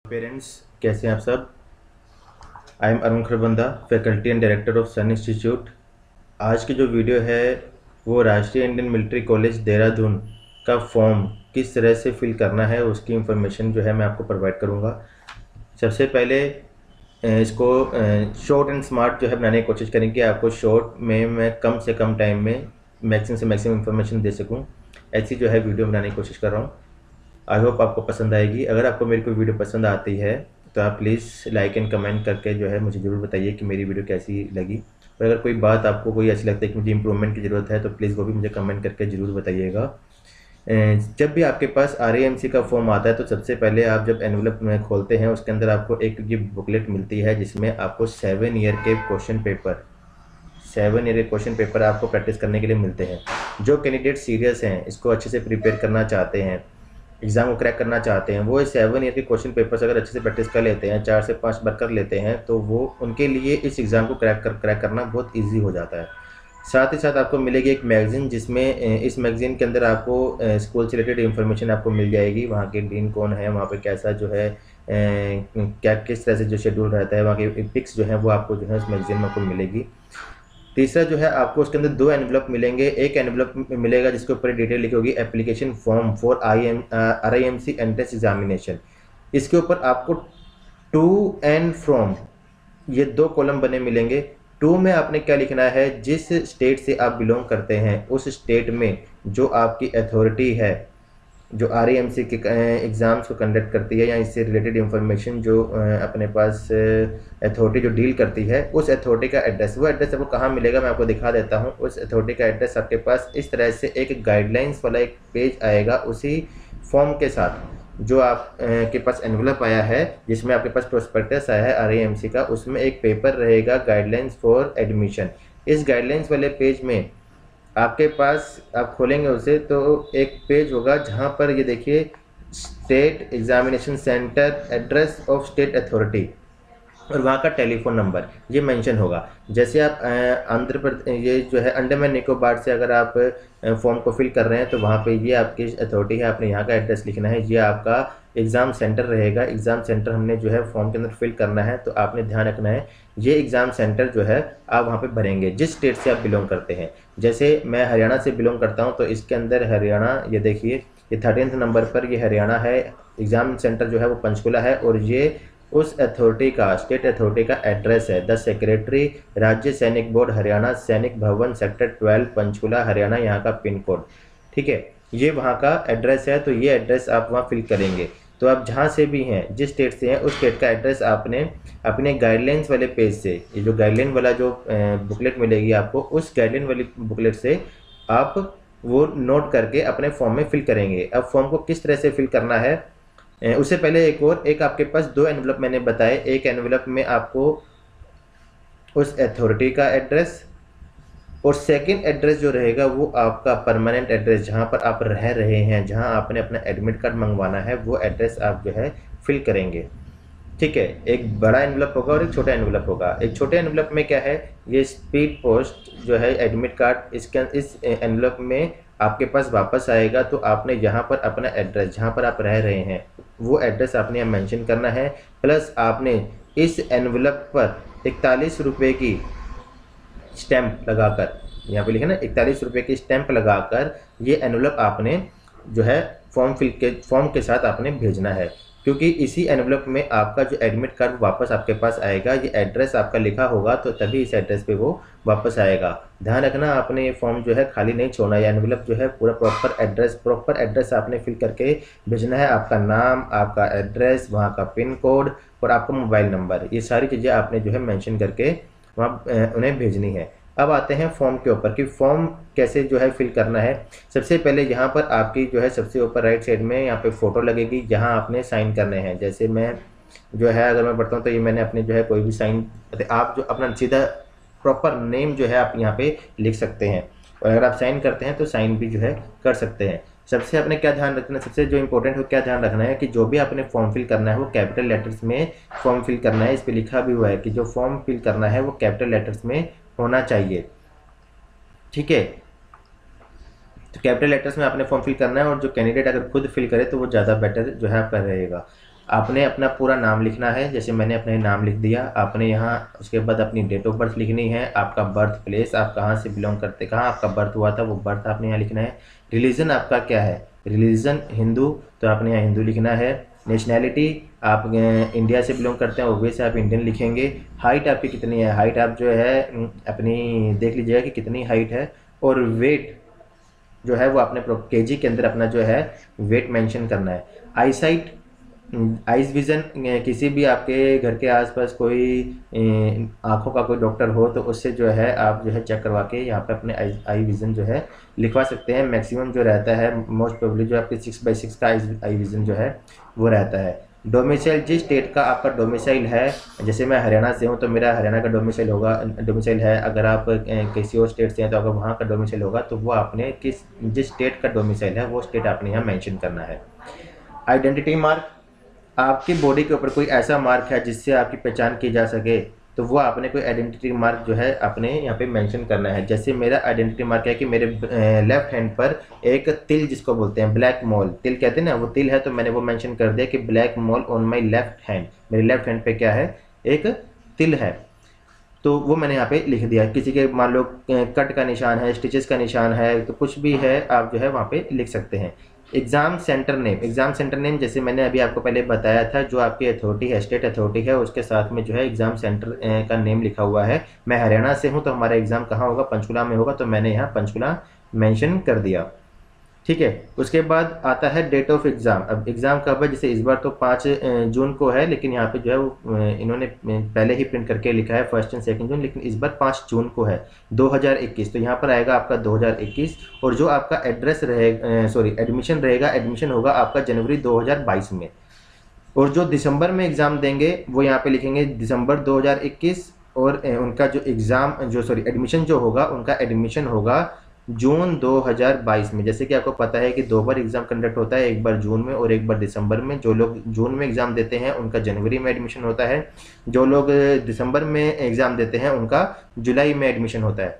Parents, कैसे हैं आप सब। I am Arun Kharbanda, faculty and director of Sun Institute. आज की जो वीडियो है वो राष्ट्रीय इंडियन मिलिट्री कॉलेज देहरादून का फॉर्म किस तरह से फिल करना है उसकी इंफॉर्मेशन जो है मैं आपको प्रोवाइड करूंगा। सबसे पहले इसको शॉर्ट एंड स्मार्ट जो है बनाने की कोशिश करेंगे। आपको शॉर्ट में मैं कम से कम टाइम में मैक्सिमम से मैक्सिमम इंफॉर्मेशन दे सकूं, ऐसी जो है वीडियो बनाने की कोशिश कर रहा हूँ। आई होप आपको पसंद आएगी। अगर आपको मेरी कोई वीडियो पसंद आती है तो आप प्लीज़ लाइक एंड कमेंट करके जो है मुझे ज़रूर बताइए कि मेरी वीडियो कैसी लगी। और अगर कोई बात आपको कोई ऐसी लगती है कि मुझे इंप्रूवमेंट की ज़रूरत है तो प्लीज़ वो भी मुझे कमेंट करके ज़रूर बताइएगा। जब भी आपके पास RAMC का फॉर्म आता है तो सबसे पहले आप जब एनवलप में खोलते हैं उसके अंदर आपको एक ये बुकलेट मिलती है जिसमें आपको 7 ईयर के क्वेश्चन पेपर आपको प्रैक्टिस करने के लिए मिलते हैं। जो कैंडिडेट सीरियस हैं, इसको अच्छे से प्रिपेयर करना चाहते हैं, एग्ज़ाम को क्रैक करना चाहते हैं, वो 7 ईयर के क्वेश्चन पेपर्स अगर अच्छे से प्रैक्टिस कर लेते हैं, 4 से 5 बार कर लेते हैं तो वो उनके लिए इस एग्ज़ाम को क्रैक करना बहुत ईजी हो जाता है। साथ ही साथ आपको मिलेगी एक मैगज़ीन जिसमें इस मैगज़ीन के अंदर आपको स्कूल से रिलेटेड इन्फॉर्मेशन आपको मिल जाएगी। वहाँ के डीन कौन है, वहाँ पे कैसा जो है क्या किस तरह से जो शेड्यूल रहता है, वहाँ की पिक्स जो है वो आपको जो है उस मैगज़ीन में आपको मिलेगी। तीसरा जो है आपको उसके अंदर 2 एनवलप मिलेंगे। एक एनवलप मिलेगा जिसके ऊपर डिटेल लिखी होगी application form for RIMC entrance examination. इसके ऊपर आपको टू एंड फ्रॉम ये 2 कॉलम बने मिलेंगे। टू में आपने क्या लिखना है, जिस स्टेट से आप बिलोंग करते हैं उस स्टेट में जो आपकी अथॉरिटी है जो RAMC के एग्ज़ाम्स को कंडक्ट करती है या इससे रिलेटेड इंफॉर्मेशन जो अपने पास अथॉरिटी जो डील करती है उस अथॉरिटी का एड्रेस, वो एड्रेस आपको कहाँ मिलेगा मैं आपको दिखा देता हूँ। उस अथॉरिटी का एड्रेस आपके पास इस तरह से एक गाइडलाइंस वाला एक पेज आएगा उसी फॉर्म के साथ जो आप के पास एनवलप आया है जिसमें आपके पास प्रोस्पेक्टस आया है RAMC का। उसमें एक पेपर रहेगा गाइडलाइंस फॉर एडमिशन। इस गाइडलाइंस वाले पेज में आपके पास आप खोलेंगे उसे तो एक पेज होगा जहाँ पर ये देखिए state examination centre, address of state authority और वहाँ का टेलीफोन नंबर ये मेंशन होगा। जैसे आप आंध्र प्रदेश ये जो है अंडमान निकोबार से अगर आप फॉर्म को फिल कर रहे हैं तो वहाँ पे ये आपकी अथॉरिटी है, आपने यहाँ का एड्रेस लिखना है। ये आपका एग्ज़ाम सेंटर रहेगा। एग्ज़ाम सेंटर हमने जो है फॉर्म के अंदर फिल करना है तो आपने ध्यान रखना है ये एग्ज़ाम सेंटर जो है आप वहाँ पे भरेंगे जिस स्टेट से आप बिलोंग करते हैं। जैसे मैं हरियाणा से बिलोंग करता हूँ तो इसके अंदर हरियाणा ये देखिए ये 13th नंबर पर ये हरियाणा है। एग्ज़ाम सेंटर जो है वो पंचकुला है और ये उस अथॉरिटी का स्टेट अथॉरिटी का एड्रेस है। द सेक्रेटरी राज्य सैनिक बोर्ड हरियाणा, सैनिक भवन, सेक्टर 12, पंचकुला हरियाणा, यहाँ का पिन कोड। ठीक है, ये वहाँ का एड्रेस है तो ये एड्रेस आप वहाँ फिल करेंगे। तो आप जहाँ से भी हैं, जिस स्टेट से हैं, उस स्टेट का एड्रेस आपने अपने गाइडलाइंस वाले पेज से, ये जो गाइडलाइन वाला जो बुकलेट मिलेगी आपको, उस गाइडलाइन वाली बुकलेट से आप वो नोट करके अपने फॉर्म में फिल करेंगे। अब फॉर्म को किस तरह से फिल करना है उससे पहले एक आपके पास 2 एनवलप मैंने बताए। एक एनवलप में आपको उस अथॉरिटी का एड्रेस और सेकंड एड्रेस जो रहेगा वो आपका परमानेंट एड्रेस जहाँ पर आप रह रहे हैं, जहाँ आपने अपना एडमिट कार्ड मंगवाना है, वो एड्रेस आप जो है फिल करेंगे। ठीक है, एक बड़ा एनवलप होगा और एक छोटा एनवलप होगा। एक छोटे एनवलप में क्या है, ये स्पीड पोस्ट जो है एडमिट कार्ड इस एनवलप में आपके पास वापस आएगा तो आपने यहाँ पर अपना एड्रेस जहाँ पर आप रह रहे हैं वो एड्रेस आपने यहाँ मेंशन करना है। प्लस आपने इस एनवलप पर 41 रुपये की स्टैंप लगाकर, यहाँ पे लिखा ना 41 रुपये की स्टैंप लगाकर ये एनवलप आपने जो है फॉर्म के साथ आपने भेजना है। क्योंकि इसी एनवलप में आपका जो एडमिट कार्ड वापस आपके पास आएगा, ये एड्रेस आपका लिखा होगा तो तभी इस एड्रेस पे वो वापस आएगा। ध्यान रखना आपने ये फॉर्म जो है खाली नहीं छोड़ना। ये एनवलप जो है पूरा प्रॉपर एड्रेस आपने फिल करके भेजना है। आपका नाम, आपका एड्रेस, वहाँ का पिन कोड और आपका मोबाइल नंबर, ये सारी चीज़ें आपने जो है मैंशन करके वहाँ उन्हें भेजनी है। अब आते हैं फॉर्म के ऊपर कि फॉर्म कैसे जो है फिल करना है। सबसे पहले यहाँ पर आपकी जो है सबसे ऊपर राइट साइड में यहाँ पे फ़ोटो लगेगी जहाँ आपने साइन करने हैं। जैसे मैं जो है अगर मैं पढ़ता हूँ तो ये मैंने अपने जो है कोई भी साइन, आप जो अपना सीधा प्रॉपर नेम जो है आप यहाँ पे लिख सकते हैं और अगर आप साइन करते हैं तो साइन भी जो है कर सकते हैं। सबसे आपने क्या ध्यान रखना है, सबसे जो इंपॉर्टेंट हो क्या ध्यान रखना है कि जो भी आपने फॉर्म फिल करना है वो कैपिटल लेटर्स में फॉर्म फिल करना है। इस पर लिखा भी हुआ है कि जो फॉर्म फिल करना है वो कैपिटल लेटर्स में होना चाहिए। ठीक है, तो कैपिटल लेटर्स में आपने फॉर्म फिल करना है और जो कैंडिडेट अगर खुद फिल करे तो वो ज़्यादा बेटर जो है आपका रहेगा। आपने अपना पूरा नाम लिखना है, जैसे मैंने अपना नाम लिख दिया। आपने यहाँ उसके बाद अपनी डेट ऑफ बर्थ लिखनी है, आपका बर्थ प्लेस, आप कहाँ से बिलोंग करते, कहाँ आपका बर्थ हुआ था वो बर्थ आपने यहाँ लिखना है। रिलीजन आपका क्या है, रिलीजन हिंदू, तो आपने यहाँ हिंदू लिखना है। नेशनैलिटी, आप इंडिया से बिलोंग करते हैं, ओबियसली आप इंडियन लिखेंगे। हाइट आपकी कितनी है, हाइट आप जो है अपनी देख लीजिएगा कि कितनी हाइट है। और वेट जो है वो आपने केजी के अंदर अपना जो है वेट मेंशन करना है। आईसाइट, आइज विज़न, किसी भी आपके घर के आसपास कोई आंखों का कोई डॉक्टर हो तो उससे जो है आप जो है चेक करवा के यहाँ पे अपने आई विज़न जो है लिखवा सकते हैं। मैक्सिमम जो रहता है मोस्ट प्रोबेबली जो आपके 6/6 का आई विज़न जो है वो रहता है। डोमिसाइल, जिस स्टेट का आपका डोमिसाइल है, जैसे मैं हरियाणा से हूँ तो मेरा हरियाणा का डोमिसाइल है। अगर आप किसी और स्टेट से हैं तो अगर वहाँ का डोमिसाइल होगा तो वो आपने जिस स्टेट का डोमिसाइल है वो स्टेट आपने यहाँ मेंशन करना है। आइडेंटिटी मार्क, आपकी बॉडी के ऊपर कोई ऐसा मार्क है जिससे आपकी पहचान की जा सके तो वो आपने कोई आइडेंटिटी मार्क जो है अपने यहाँ पे मेंशन करना है। जैसे मेरा आइडेंटिटी मार्क है कि मेरे लेफ्ट हैंड पर एक तिल, जिसको बोलते हैं ब्लैक मोल, तिल कहते हैं ना, वो तिल है, तो मैंने वो मेंशन कर दिया कि black mole on my left hand, मेरे लेफ्ट हैंड पे क्या है, एक तिल है, तो वो मैंने यहाँ पे लिख दिया। किसी के मान लो कट का निशान है, स्टिचेस का निशान है, तो कुछ भी है आप जो है वहाँ पे लिख सकते हैं। Exam centre name, exam centre name जैसे मैंने अभी आपको पहले बताया था, जो आपकी अथॉरिटी है, स्टेट अथॉरिटी है, उसके साथ में जो है एग्ज़ाम सेंटर का नेम लिखा हुआ है। मैं हरियाणा से हूँ तो हमारा एग्ज़ाम कहाँ होगा, पंचकुला में होगा, तो मैंने यहाँ पंचकुला मेंशन कर दिया। ठीक है, उसके बाद आता है डेट ऑफ एग्ज़ाम। अब एग्ज़ाम कब है, जैसे इस बार तो 5 जून को है, लेकिन यहाँ पे जो है वो इन्होंने पहले ही प्रिंट करके लिखा है 1 और 2 जून, लेकिन इस बार 5 जून को है 2021, तो यहाँ पर आएगा आपका 2021। और जो आपका एड्रेस रहेगा, सॉरी एडमिशन रहेगा, एडमिशन होगा आपका जनवरी 2022 में। और जो दिसंबर में एग्ज़ाम देंगे वो यहाँ पे लिखेंगे दिसंबर 2021, और उनका जो एग्ज़ाम जो सॉरी एडमिशन जो होगा उनका एडमिशन होगा जून 2022 में। जैसे कि आपको पता है कि 2 बार एग्ज़ाम कंडक्ट होता है, एक बार जून में और एक बार दिसंबर में। जो लोग जून में एग्ज़ाम देते हैं उनका जनवरी में एडमिशन होता है, जो लोग दिसंबर में एग्ज़ाम देते हैं उनका जुलाई में एडमिशन होता है।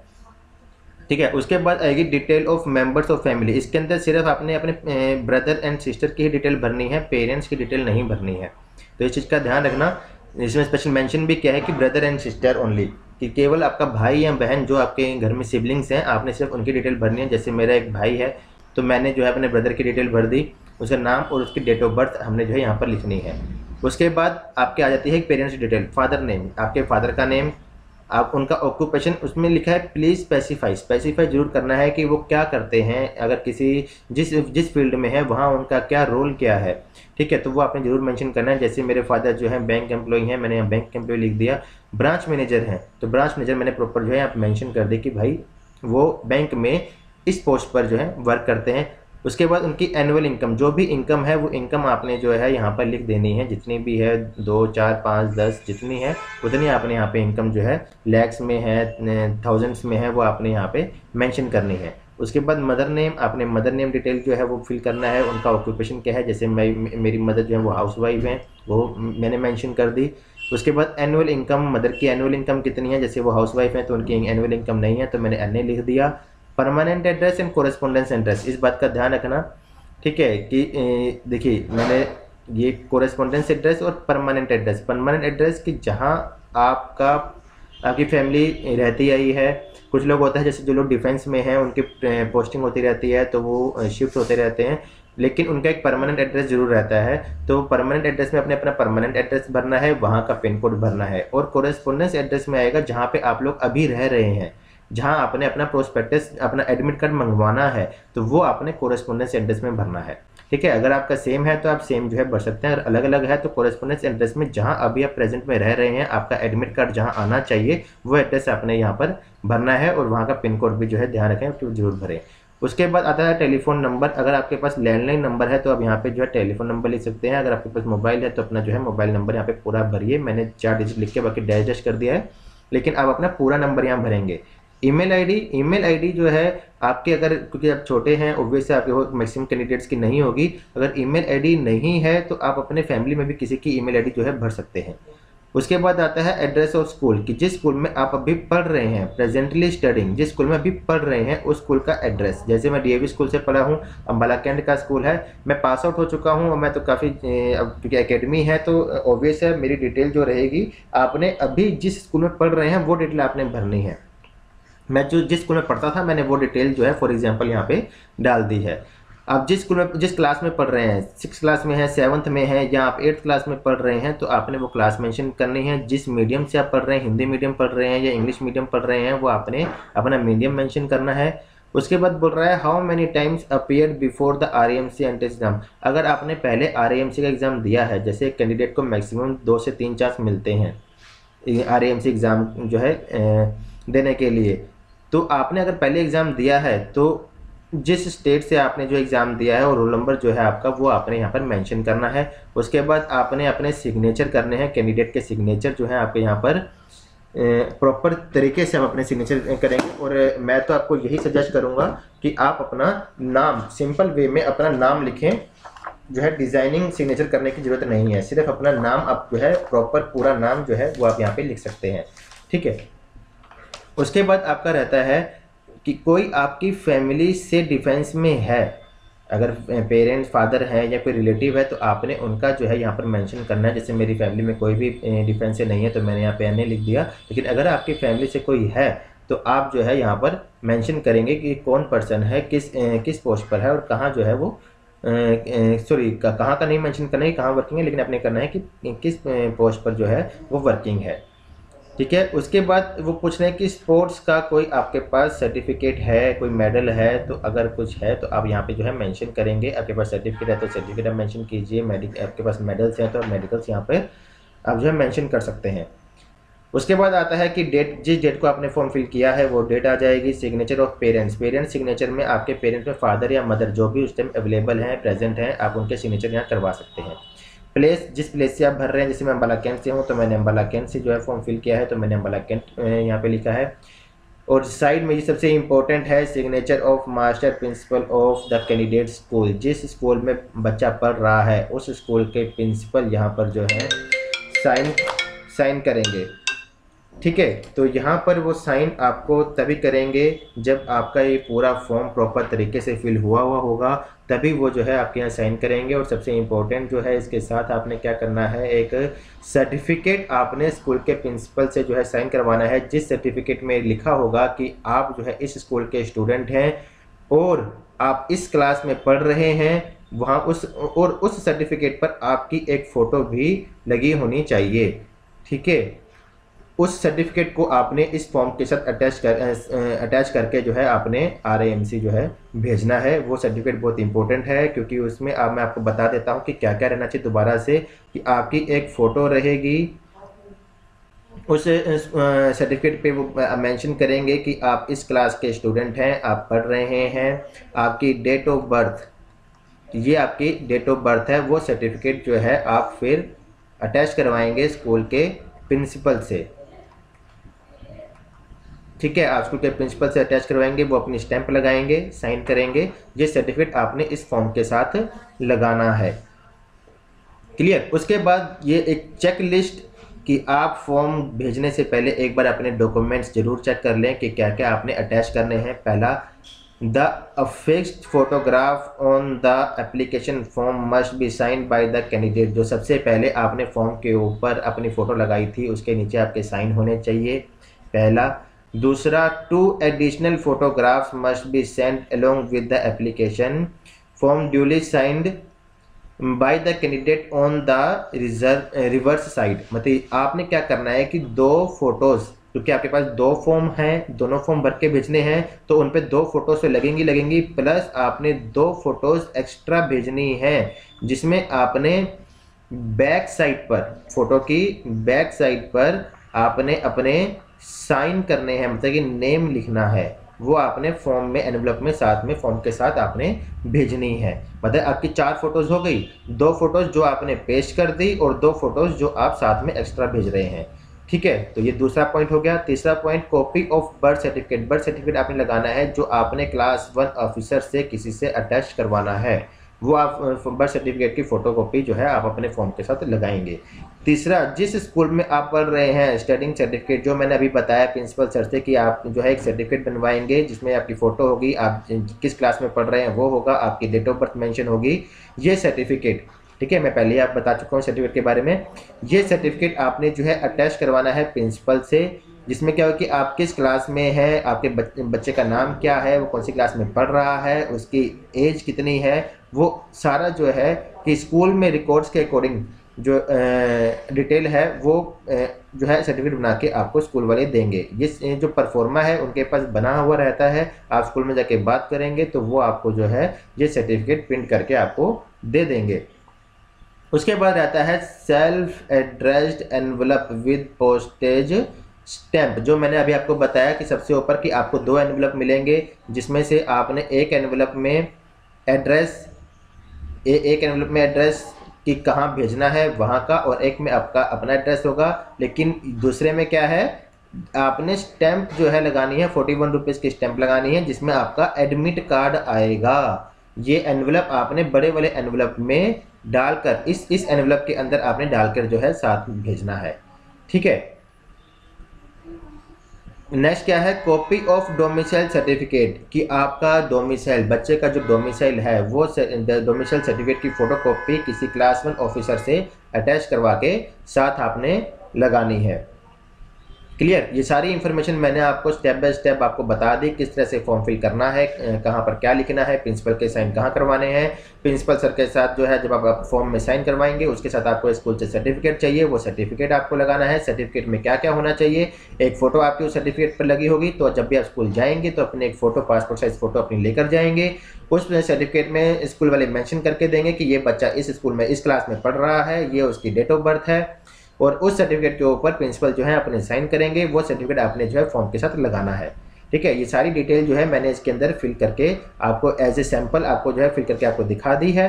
ठीक है, उसके बाद आएगी detail of members of family. इसके अंदर सिर्फ आपने अपने ब्रदर एंड सिस्टर की ही डिटेल भरनी है, पेरेंट्स की डिटेल नहीं भरनी है, तो इस चीज़ का ध्यान रखना। इसमें स्पेशल मेंशन भी क्या है कि ब्रदर एंड सिस्टर ओनली, कि केवल आपका भाई या बहन जो आपके घर में सिबलिंग्स हैं आपने सिर्फ उनकी डिटेल भरनी है। जैसे मेरा एक भाई है तो मैंने जो है अपने ब्रदर की डिटेल भर दी, उसका नाम और उसकी डेट ऑफ बर्थ हमने जो है यहाँ पर लिखनी है। उसके बाद आपके आ जाती है पेरेंट्स डिटेल, फादर नेम, आपके फादर का नेम, आप उनका ऑक्यूपेशन, उसमें लिखा है प्लीज़ स्पेसिफाई जरूर करना है कि वो क्या करते हैं, अगर किसी जिस फील्ड में है वहाँ उनका क्या रोल क्या है। ठीक है, तो वो आपने जरूर मेंशन करना है। जैसे मेरे फादर जो है बैंक एम्प्लॉय हैं, मैंने यहाँ बैंक एम्प्लॉय लिख दिया। ब्रांच मैनेजर हैं तो ब्रांच मैनेजर मैंने प्रॉपर जो है आप मेंशन कर दी कि भाई वो बैंक में इस पोस्ट पर जो है वर्क करते हैं। उसके बाद उनकी एनुअल इनकम, जो भी इनकम है वो इनकम आपने जो है यहाँ पर लिख देनी है, जितनी भी है 2, 4, 5, 10 जितनी है उतनी आपने यहाँ पे इनकम जो है लैक्स में है, थाउजेंड्स में है, वो आपने यहाँ पे मेंशन करनी है। उसके बाद मदर नेम, आपने मदर नेम डिटेल जो है वो फिल करना है, उनका ऑक्यूपेशन क्या है। जैसे मेरी मदर जो है वो हाउसवाइफ हैं, वो मैंने मेंशन कर दी। उसके बाद एनुअल इनकम, मदर की एनुअल इनकम कितनी है, जैसे वो हाउसवाइफ है तो उनकी एनुअल इनकम नहीं है तो मैंने एनए लिख दिया। Permanent address and correspondence address, इस बात का ध्यान रखना। ठीक है कि देखिए मैंने ये कोरेस्पोंडेंस एड्रेस और परमानेंट एड्रेस कि जहाँ आपकी फैमिली रहती आई है। कुछ लोग होता है जैसे जो लोग डिफेंस में हैं उनकी पोस्टिंग होती रहती है तो वो शिफ्ट होते रहते हैं, लेकिन उनका एक परमानेंट एड्रेस जरूर रहता है। तो परमानेंट एड्रेस में अपने अपना परमानेंट एड्रेस भरना है, वहाँ का पिन कोड भरना है। और कोरेस्पोंडेंस एड्रेस में आएगा जहाँ पे आप लोग अभी रह रहे हैं, जहाँ आपने अपना प्रोस्पेक्टस, अपना एडमिट कार्ड मंगवाना है, तो वो आपने कोरेस्पोंडेंस एड्रेस में भरना है। ठीक है, अगर आपका सेम है तो आप सेम जो है भर सकते हैं, अगर अलग अलग है तो कोरेस्पोंडेंस एड्रेस में जहाँ अभी आप प्रेजेंट में रह रहे हैं आपका एडमिट कार्ड जहाँ आना चाहिए वो एड्रेस आपने यहाँ पर भरना है, और वहाँ का पिन कोड भी जो है ध्यान रखें तो जरूर भरें। उसके बाद आता है टेलीफोन नंबर। अगर आपके पास लैंडलाइन नंबर है तो आप यहाँ पे जो है टेलीफोन नंबर लिख सकते हैं। अगर आपके पास मोबाइल है तो अपना जो है मोबाइल नंबर यहाँ पे पूरा भरिए। मैंने 4 डिजिट लिख के बाकी डैश डैश कर दिया है, लेकिन आप अपना पूरा नंबर यहाँ भरेंगे। ईमेल आईडी जो है आपके, अगर क्योंकि आप छोटे हैं ऑब्वियसली आपके मैक्सिमम कैंडिडेट्स की नहीं होगी, अगर ईमेल आईडी नहीं है तो आप अपने फैमिली में भी किसी की ईमेल आईडी जो है भर सकते हैं। उसके बाद आता है एड्रेस ऑफ स्कूल, कि जिस स्कूल में आप अभी पढ़ रहे हैं, प्रेजेंटली स्टडिंग, जिस स्कूल में अभी पढ़ रहे हैं उस स्कूल का एड्रेस। जैसे मैं डीएवी स्कूल से पढ़ा हूँ, अम्बाला कैंट का स्कूल है, मैं पास आउट हो चुका हूँ और मैं तो काफ़ी अब क्योंकि एकेडमी है तो ऑब्वियस है मेरी डिटेल जो रहेगी, आपने अभी जिस स्कूल में पढ़ रहे हैं वो डिटेल आपने भरनी है। मैं जो जिस स्कूल में पढ़ता था मैंने वो डिटेल जो है फॉर एग्जांपल यहाँ पे डाल दी है। आप जिस स्कूल में जिस क्लास में पढ़ रहे हैं, 6th क्लास में है, 7th में है, या आप 8th क्लास में पढ़ रहे हैं, तो आपने वो क्लास मेंशन करनी है। जिस मीडियम से आप पढ़ रहे हैं, हिंदी मीडियम पढ़ रहे हैं या इंग्लिश मीडियम पढ़ रहे हैं, वो आपने अपना मीडियम मेंशन करना है। उसके बाद बोल रहा है how many times appeared before the RAMC entrance exam. अगर आपने पहले RAMC का एग्जाम दिया है, जैसे कैंडिडेट को मैक्सिमम 2 से 3 चांस मिलते हैं RAMC एग्जाम जो है देने के लिए, तो आपने अगर पहले एग्जाम दिया है तो जिस स्टेट से आपने जो एग्ज़ाम दिया है और रोल नंबर जो है आपका वो आपने यहाँ पर मेंशन करना है। उसके बाद आपने अपने सिग्नेचर करने हैं, कैंडिडेट के सिग्नेचर जो है आपके यहाँ पर प्रॉपर तरीके से हम अपने सिग्नेचर करेंगे। और मैं तो आपको यही सजेस्ट करूँगा कि आप अपना नाम सिंपल वे में अपना नाम लिखें, जो है डिज़ाइनिंग सिग्नेचर करने की ज़रूरत नहीं है, सिर्फ अपना नाम आप जो है प्रॉपर पूरा नाम जो है वो आप यहाँ पर लिख सकते हैं, ठीक है। उसके बाद आपका रहता है कि कोई आपकी फैमिली से डिफेंस में है, अगर पेरेंट्स फादर हैं या कोई रिलेटिव है तो आपने उनका जो है यहाँ पर मेंशन करना है। जैसे मेरी फैमिली में कोई भी डिफेंस से नहीं है तो मैंने यहाँ पे NA लिख दिया, लेकिन अगर आपकी फैमिली से कोई है तो आप जो है यहाँ पर मेंशन करेंगे कि कौन पर्सन है, किस पोस्ट पर है और कहाँ जो है वो सॉरी कहाँ का नहीं मेंशन करना है कहाँ वर्किंग है, लेकिन आपने करना है कि किस पोस्ट पर जो है वो वर्किंग है, ठीक है। उसके बाद वो पूछ रहे हैं कि स्पोर्ट्स का कोई आपके पास सर्टिफिकेट है, कोई मेडल है, तो अगर कुछ है तो आप यहाँ पे जो है मेंशन करेंगे। आपके पास सर्टिफिकेट है तो सर्टिफिकेट आप मेंशन कीजिए, आपके पास मेडल्स हैं तो मेडिकल्स यहाँ पे आप जो है मेंशन कर सकते हैं। उसके बाद आता है कि डेट, जिस डेट को आपने फॉर्म फिल किया है वो डेट आ जाएगी। सिग्नेचर ऑफ पेरेंट्स सिग्नेचर में आपके पेरेंट्स में फादर या मदर जो भी उस टाइम अवेलेबल हैं, प्रेजेंट हैं, आप उनके सिग्नेचर यहाँ करवा सकते हैं। प्लेस, जिस प्लेस से आप भर रहे हैं, जैसे मैं अम्बाला कैंट से हूँ तो मैंने अम्बाला कैंट से जो है फॉर्म फिल किया है तो मैंने अम्बाला कैंट यहाँ पे लिखा है। और साइड में ये सबसे इम्पोर्टेंट है signature of master principle of the candidate school, जिस स्कूल में बच्चा पढ़ रहा है उस स्कूल के प्रिंसिपल यहाँ पर जो है साइन करेंगे, ठीक है। तो यहाँ पर वो साइन आपको तभी करेंगे जब आपका ये पूरा फॉर्म प्रॉपर तरीके से फिल हुआ होगा, तभी वो जो है आपके यहाँ साइन करेंगे। और सबसे इम्पोर्टेंट जो है इसके साथ आपने क्या करना है, एक सर्टिफिकेट आपने स्कूल के प्रिंसिपल से जो है साइन करवाना है, जिस सर्टिफिकेट में लिखा होगा कि आप जो है इस स्कूल के स्टूडेंट हैं और आप इस क्लास में पढ़ रहे हैं। वहाँ उस सर्टिफिकेट पर आपकी एक फ़ोटो भी लगी होनी चाहिए, ठीक है। उस सर्टिफिकेट को आपने इस फॉर्म के साथ अटैच करके जो है आपने RAMC जो है भेजना है। वो सर्टिफिकेट बहुत इंपॉर्टेंट है क्योंकि उसमें मैं आपको बता देता हूँ कि क्या क्या रहना चाहिए दोबारा से, कि आपकी एक फ़ोटो रहेगी, उस सर्टिफिकेट पे वो मेंशन करेंगे कि आप इस क्लास के स्टूडेंट हैं, आप पढ़ रहे हैं, आपकी डेट ऑफ बर्थ, ये आपकी डेट ऑफ बर्थ है। वो सर्टिफिकेट जो है आप फिर अटैच करवाएंगे स्कूल के प्रिंसिपल से, ठीक है। आप स्कूल के प्रिंसिपल से अटैच करवाएंगे, वो अपनी स्टैंप लगाएंगे, साइन करेंगे। ये सर्टिफिकेट आपने इस फॉर्म के साथ लगाना है, क्लियर। उसके बाद ये एक चेक लिस्ट कि आप फॉर्म भेजने से पहले एक बार अपने डॉक्यूमेंट्स जरूर चेक कर लें कि क्या क्या आपने अटैच करने हैं। पहला, the affixed photograph on the application form must be sign by the candidate. जो सबसे पहले आपने फॉर्म के ऊपर अपनी फ़ोटो लगाई थी उसके नीचे आपके साइन होने चाहिए, पहला। दूसरा, 2 additional photographs must be sent along with the application form duly signed by the candidate on the reverse side. मतलब आपने क्या करना है कि 2 फोटोज़, क्योंकि आपके पास 2 फॉर्म हैं, दोनों फॉर्म भर के भेजने हैं तो उन पे 2 फोटोज़ तो लगेंगी, प्लस आपने 2 फोटोज़ एक्स्ट्रा भेजनी है जिसमें आपने बैक साइड पर, फोटो की बैक साइड पर आपने अपने साइन करने हैं, मतलब कि नेम लिखना है। वो आपने फॉर्म में एनवलप में साथ में फॉर्म के साथ आपने भेजनी है। मतलब आपकी 4 फोटोज़ हो गई, 2 फोटोज़ जो आपने पेस्ट कर दी और 2 फोटोज़ जो आप साथ में एक्स्ट्रा भेज रहे हैं, ठीक है। तो ये दूसरा पॉइंट हो गया। तीसरा point, copy of birth certificate. Birth certificate आपने लगाना है जो आपने क्लास 1 ऑफिसर से किसी से अटैच करवाना है, वो आप बर्थ सर्टिफिकेट की फ़ोटोकॉपी जो है आप अपने फॉर्म के साथ लगाएंगे, तीसरा, जिस स्कूल में आप पढ़ रहे हैं स्टडिंग सर्टिफिकेट, जो मैंने अभी बताया प्रिंसिपल सर से कि आप जो है एक सर्टिफिकेट बनवाएंगे जिसमें आपकी फ़ोटो होगी, आप किस क्लास में पढ़ रहे हैं वो होगा, आपकी डेट ऑफ बर्थ मेंशन होगी, ये सर्टिफिकेट, ठीक है, मैं पहले ही आप बता चुका हूँ सर्टिफिकेट के बारे में। ये सर्टिफिकेट आपने जो है अटैच करवाना है प्रिंसिपल से, जिसमें क्या हो कि आप किस क्लास में हैं, आपके बच्चे का नाम क्या है, वो कौन सी क्लास में पढ़ रहा है, उसकी एज कितनी है, वो सारा जो है कि स्कूल में रिकॉर्ड्स के अकॉर्डिंग जो डिटेल है वो जो है सर्टिफिकेट बना के आपको स्कूल वाले देंगे। ये जो परफॉर्मा है उनके पास बना हुआ रहता है, आप स्कूल में जाके बात करेंगे तो वो आपको जो है ये सर्टिफिकेट प्रिंट करके आपको दे देंगे। उसके बाद रहता है self addressed envelope with postage stamp, जो मैंने अभी आपको बताया कि सबसे ऊपर कि आपको 2 एनवलप मिलेंगे, जिसमें से आपने एक एनवलप में एड्रेस एक एनवलप में एड्रेस कि कहाँ भेजना है वहाँ का, और एक में आपका अपना एड्रेस होगा। लेकिन दूसरे में क्या है, आपने स्टैंप जो है लगानी है, 41 रुपीज़ की स्टैंप लगानी है, जिसमें आपका एडमिट कार्ड आएगा। ये एनवलप आपने बड़े वाले एनवलप में डालकर इस एनवलप के अंदर आपने डालकर जो है साथ भेजना है, ठीक है। नेक्स्ट क्या है, कॉपी ऑफ डोमिसाइल सर्टिफिकेट, कि आपका डोमिसाइल, बच्चे का जो डोमिसाइल है वो डोमिसाइल सर्टिफिकेट की फोटोकॉपी किसी क्लास 1 ऑफिसर से अटैच करवा के साथ आपने लगानी है। क्लियर, ये सारी इन्फॉर्मेशन मैंने आपको स्टेप बाय स्टेप आपको बता दी, किस तरह से फॉर्म फिल करना है, कहाँ पर क्या लिखना है, प्रिंसिपल के साइन कहाँ करवाने हैं, प्रिंसिपल सर के साथ जो है जब आप फॉर्म में साइन करवाएंगे उसके साथ आपको स्कूल से सर्टिफिकेट चाहिए, वो सर्टिफिकेट आपको लगाना है। सर्टिफिकेट में क्या क्या होना चाहिए, एक फ़ोटो आपकी उस सर्टिफिकेट पर लगी होगी, तो जब भी आप स्कूल जाएंगे तो अपने एक फ़ोटो, पासपोर्ट साइज़ फ़ोटो अपनी लेकर जाएंगे। उस सर्टिफिकेट में स्कूल वाले मेंशन करके देंगे कि ये बच्चा इस स्कूल में इस क्लास में पढ़ रहा है, ये उसकी डेट ऑफ बर्थ है, और उस सर्टिफिकेट के ऊपर प्रिंसिपल जो है अपने साइन करेंगे, वो सर्टिफिकेट आपने जो है फॉर्म के साथ लगाना है, ठीक है। ये सारी डिटेल जो है मैंने इसके अंदर फिल करके आपको एज ए सैंपल आपको जो है फिल करके आपको दिखा दी है।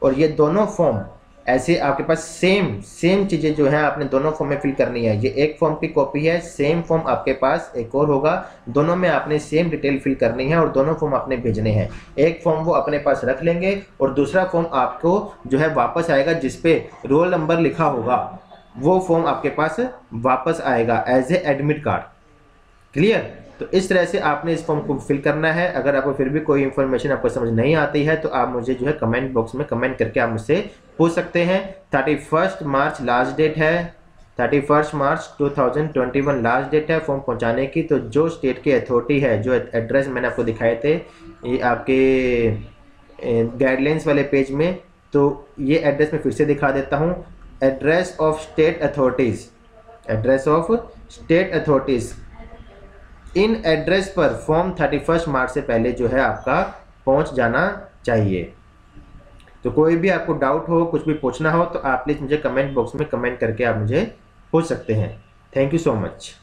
और ये दोनों फॉर्म ऐसे आपके पास सेम चीज़ें जो है आपने दोनों फॉर्म में फिल करनी है। ये एक फॉर्म की कॉपी है, सेम फॉर्म आपके पास एक और होगा, दोनों में आपने सेम डिटेल फिल करनी है और दोनों फॉर्म आपने भेजने हैं। एक फॉर्म वो अपने पास रख लेंगे और दूसरा फॉर्म आपको जो है वापस आएगा, जिसपे रोल नंबर लिखा होगा, वो फॉर्म आपके पास वापस आएगा as a admit card. Clear, तो इस तरह से आपने इस फॉर्म को फिल करना है। अगर आपको फिर भी कोई इन्फॉर्मेशन आपको समझ नहीं आती है तो आप मुझे जो है कमेंट बॉक्स में कमेंट करके आप मुझसे पूछ सकते हैं। 31 मार्च लास्ट डेट है, 31 मार्च 2021 लास्ट डेट है फॉर्म पहुंचाने की। तो जो स्टेट की अथॉरिटी है, जो एड्रेस मैंने आपको दिखाए थे ये आपके गाइडलाइंस वाले पेज में, तो ये एड्रेस मैं फिर से दिखा देता हूँ। Address of state authorities, address of state authorities, in address पर फॉर्म 31 मार्च से पहले जो है आपका पहुंच जाना चाहिए। तो कोई भी आपको डाउट हो, कुछ भी पूछना हो तो आप प्लीज़ मुझे कमेंट बॉक्स में कमेंट करके आप मुझे पूछ सकते हैं। Thank you so much.